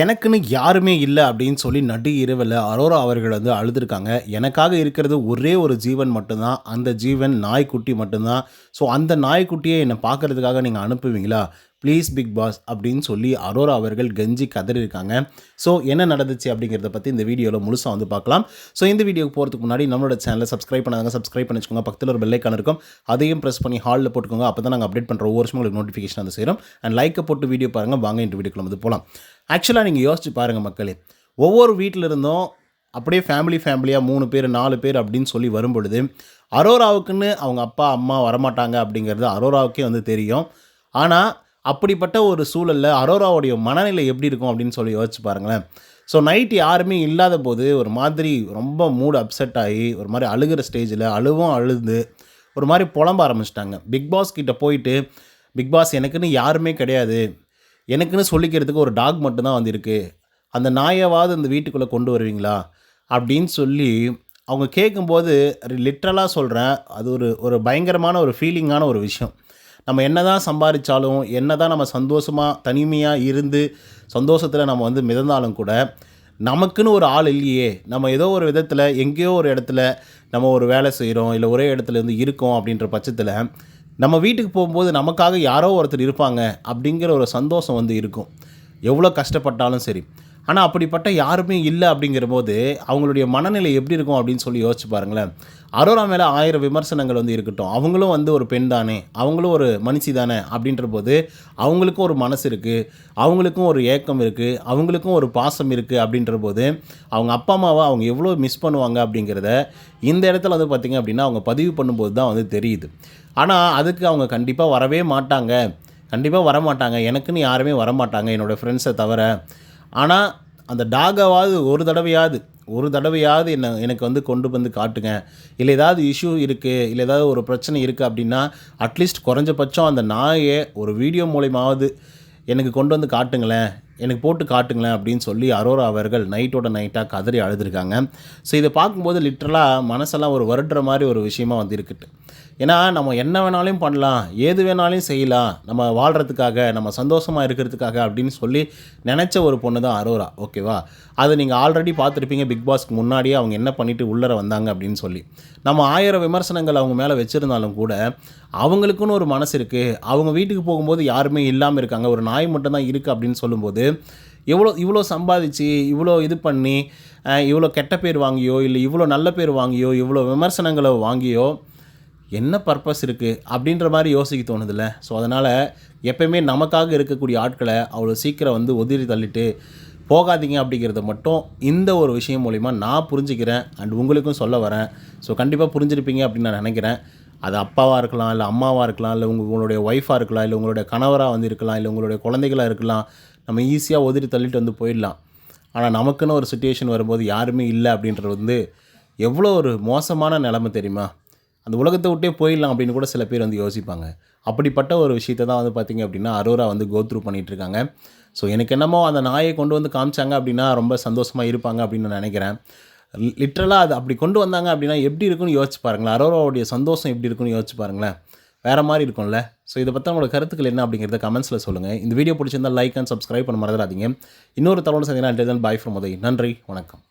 எனக்குன்னு யாருமே இல்ல அப்படின்னு சொல்லி நடு இரவுல அரோரா அவர்கள் வந்து அழுதுருக்காங்க. எனக்காக இருக்கிறது ஒரே ஒரு ஜீவன் மட்டும் தான். அந்த ஜீவன் நாய்க்குட்டி மட்டும் தான். ஸோ அந்த நாய்க்குட்டிய என்ன பார்க்கறதுக்காக நீங்க அனுப்புவீங்களா? ப்ளீஸ் பிக் பாஸ் அப்படின்னு சொல்லி அரோரா அவர்கள் கெஞ்சி கதறியிருக்காங்க. ஸோ என்ன நடந்துச்சு அப்படிங்கிறத பத்தி இந்த வீடியோல முழுசா வந்து பார்க்கலாம். ஸோ இந்த வீடியோக்கு போறதுக்கு முன்னாடி நம்மளோட சேனலை சப்ஸ்கிரைப் பண்ணாதவங்க சப்ஸ்கிரைப் பண்ணி வச்சுக்கோங்க. பக்கத்துல ஒரு பெல் ஐகான் இருக்கும். அதையும் பிரஸ் பண்ணி ஹால்ல போட்டுக்கோங்க. அப்பதான் நாங்க அப்டேட் பண்ற ஒவ்வொரு விஷயமும் உங்களுக்கு நோட்டிஃபிகேஷன் வந்து சேரும். அண்ட் லைக்க போட்டு வீடியோ பாருங்க. வாங்க இந்த வீடியோக்குள்ள வந்து போலாம். ஆக்சுவலாக நீங்கள் யோசிச்சு பாருங்கள் மக்களே, ஒவ்வொரு வீட்டில் இருந்தும் அப்படியே ஃபேமிலியாக 3 பேர் 4 பேர் அப்படின்னு சொல்லி வரும்பொழுது அரோராவுக்குன்னு அவங்க அப்பா அம்மா வரமாட்டாங்க அப்படிங்கிறது அரோராவுக்கே வந்து தெரியும். ஆனால் அப்படிப்பட்ட ஒரு சூழலில் அரோராவுடைய மனநிலை எப்படி இருக்கும் அப்படின்னு சொல்லி யோசிச்சு பாருங்களேன். ஸோ நைட் யாருமே இல்லாத போது ஒரு மாதிரி ரொம்ப மூட் அப்செட் ஆகி ஒரு மாதிரி அழுகிற ஸ்டேஜில் அழுது ஒரு மாதிரி புலம்ப ஆரம்பிச்சிட்டாங்க. பிக் பாஸ் கிட்ட போயிட்டு, பிக் பாஸ் எனக்குன்னு யாருமே கிடையாது, எனக்குன்னு சொல்லிக்கிறதுக்கு ஒரு டாக் மட்டும்தான் வந்து இருக்குது, அந்த நாயவாவது இந்த வீட்டுக்குள்ளே கொண்டு வருவீங்களா அப்படின்னு சொல்லி அவங்க கேட்கும்போது லிட்ரலாக சொல்கிறேன், அது ஒரு ஒரு பயங்கரமான ஒரு ஃபீலிங்கான ஒரு விஷயம். நம்ம என்ன தான் சம்பாதிச்சாலும், என்ன தான் நம்ம சந்தோஷமாக தனிமையாக இருந்து சந்தோஷத்தில் நம்ம வந்து மிதந்தாலும் கூட, நமக்குன்னு ஒரு ஆள் இல்லையே, நம்ம ஏதோ ஒரு விதத்தில் எங்கேயோ ஒரு இடத்துல நம்ம ஒரு வேலை செய்கிறோம், இல்லை ஒரே இடத்துல இருந்து இருக்கோம் அப்படின்ற பட்சத்தில் நம்ம வீட்டுக்கு போகும்போது நமக்காக யாரோ ஒருத்தர் இருப்பாங்க அப்படிங்கிற ஒரு சந்தோஷம் வந்து இருக்கும், எவ்வளோ கஷ்டப்பட்டாலும் சரி. ஆனால் அப்படிப்பட்ட யாருமே இல்லை அப்படிங்கிற போது அவங்களுடைய மனநிலை எப்படி இருக்கும் அப்படின்னு சொல்லி யோசிச்சு பாருங்களேன். அரோரா மேலே 1000 விமர்சனங்கள் வந்து இருக்கட்டும், அவங்களும் வந்து ஒரு பெண் தானே, அவங்களும் ஒரு மனுஷி தானே அப்படின்ற போது அவங்களுக்கும் ஒரு மனசு இருக்குது, அவங்களுக்கும் ஒரு ஏக்கம் இருக்குது, அவங்களுக்கும் ஒரு பாசம் இருக்குது அப்படின்ற போது அவங்க அப்பா அம்மாவை அவங்க எவ்வளோ மிஸ் பண்ணுவாங்க அப்படிங்கிறத இந்த இடத்துல வந்து பார்த்திங்க அப்படின்னா அவங்க பதிவு பண்ணும்போது தான் வந்து தெரியுது. ஆனால் அதுக்கு அவங்க கண்டிப்பாக வரவே மாட்டாங்க, கண்டிப்பாக வரமாட்டாங்க, எனக்குன்னு யாருமே வரமாட்டாங்க என்னோடய ஃப்ரெண்ட்ஸை தவிர. ஆனால் அந்த டாகாவது ஒரு தடவையாவது எனக்கு வந்து கொண்டு வந்து காட்டுங்க, இல்லை ஏதாவது இஷ்யூ இருக்குது, இல்லை ஏதாவது ஒரு பிரச்சனை இருக்குது அப்படின்னா அட்லீஸ்ட் குறைஞ்சபட்சம் அந்த நாயை ஒரு வீடியோ மூலமாவது எனக்கு கொண்டு வந்து காட்டுங்களேன், எனக்கு போட்டு காட்டுங்களேன் அப்படின்னு சொல்லி அரோரா அவர்கள் நைட்டோட நைட்டாக கதறி அழுதுருக்காங்க. ஸோ இதை பார்க்கும்போது லிட்ரலாக மனசெல்லாம் ஒரு வருடுற மாதிரி ஒரு விஷயமா வந்து இருக்குது. ஏன்னா நம்ம என்ன வேணாலும் பண்ணலாம், ஏது வேணாலும் செய்யலாம், நம்ம வாழ்கிறதுக்காக, நம்ம சந்தோஷமாக இருக்கிறதுக்காக அப்படின்னு சொல்லி நினச்ச ஒரு பொண்ணு தான் அரோரா, ஓகேவா? அதை நீங்கள் ஆல்ரெடி பார்த்துருப்பீங்க பிக் பாஸ்க்கு முன்னாடியே அவங்க என்ன பண்ணிவிட்டு உள்ளர வந்தாங்க அப்படின்னு சொல்லி. நம்ம 1000 விமர்சனங்கள் அவங்க மேலே வச்சுருந்தாலும் கூட அவங்களுக்குன்னு ஒரு மனசு இருக்குது. அவங்க வீட்டுக்கு போகும்போது யாருமே இல்லாமல் இருக்காங்க, ஒரு நாய் மட்டும்தான் இருக்குது அப்படின்னு சொல்லும்போது இவ்வளோ சம்பாதிச்சு, இவ்வளோ இது பண்ணி, இவ்வளோ கெட்ட பேர் வாங்கியோ, இல்லை இவ்வளோ நல்ல பேர் வாங்கியோ, இவ்வளோ விமர்சனங்களை வாங்கியோ என்ன பர்பஸ் இருக்குது அப்படின்ற மாதிரி யோசிக்க தோணுதில்ல. ஸோ அதனால் எப்போயுமே நமக்காக இருக்கக்கூடிய ஆட்களை அவ்வளோ சீக்கிரம் வந்து ஒதுரி தள்ளிட்டு போகாதீங்க அப்படிங்கிறத மட்டும் இந்த ஒரு விஷயம் மூலிமா நான் புரிஞ்சுக்கிறேன் அண்ட் உங்களுக்கும் சொல்ல வரேன். ஸோ கண்டிப்பாக புரிஞ்சிருப்பீங்க அப்படின்னு நான் நினைக்கிறேன். அது அப்பாவாக இருக்கலாம், இல்லை அம்மாவாக இருக்கலாம், இல்லை உங்களுடைய ஒய்ஃபாக இருக்கலாம், இல்லை உங்களுடைய கணவராக வந்து இருக்கலாம், இல்லை உங்களுடைய குழந்தைகளாக இருக்கலாம். நம்ம ஈஸியாக ஒதுரி தள்ளிட்டு வந்து போயிடலாம். ஆனால் நமக்குன்னு ஒரு சிச்சுவேஷன் வரும்போது யாருமே இல்லை அப்படின்றது வந்து எவ்வளோ ஒரு மோசமான நிலைமை தெரியுமா? அந்த உலகத்தை விட்டே போயிடலாம் அப்படின்னு கூட சில பேர் வந்து யோசிப்பாங்க. அப்படிப்பட்ட ஒரு விஷயத்தை தான் வந்து பார்த்திங்க அப்படின்னா அரோரா வந்து கோ த்ரூ பண்ணிகிட்ருக்காங்க. ஸோ எனக்கு என்னமோ அந்த நாயை கொண்டு வந்து காமிச்சாங்க அப்படின்னா ரொம்ப சந்தோஷமாக இருப்பாங்க அப்படின்னு நான் நினைக்கிறேன். லிட்ரலாக அது அப்படி கொண்டு வந்தாங்க அப்படின்னா எப்படி இருக்குன்னு யோசிச்சு பாருங்களேன். அரோராவுடைய சந்தோஷம் எப்படி இருக்குன்னு யோசிச்சு பாருங்களேன். வேறு மாதிரி இருக்கும்ல. ஸோ இதை பற்றி உங்களோட கருத்துக்கள் என்ன அப்படிங்கிறத கமெண்ட்ஸில் சொல்லுங்கள். இந்த வீடியோ பிடிச்சிருந்தால் லைக் அண்ட் சப்ஸ்கிரைப் பண்ண மறந்துடாதீங்க. இன்னொரு தகவல் சந்திங்கன்னா பாய் ஃப்ரம் உதய். நன்றி, வணக்கம்.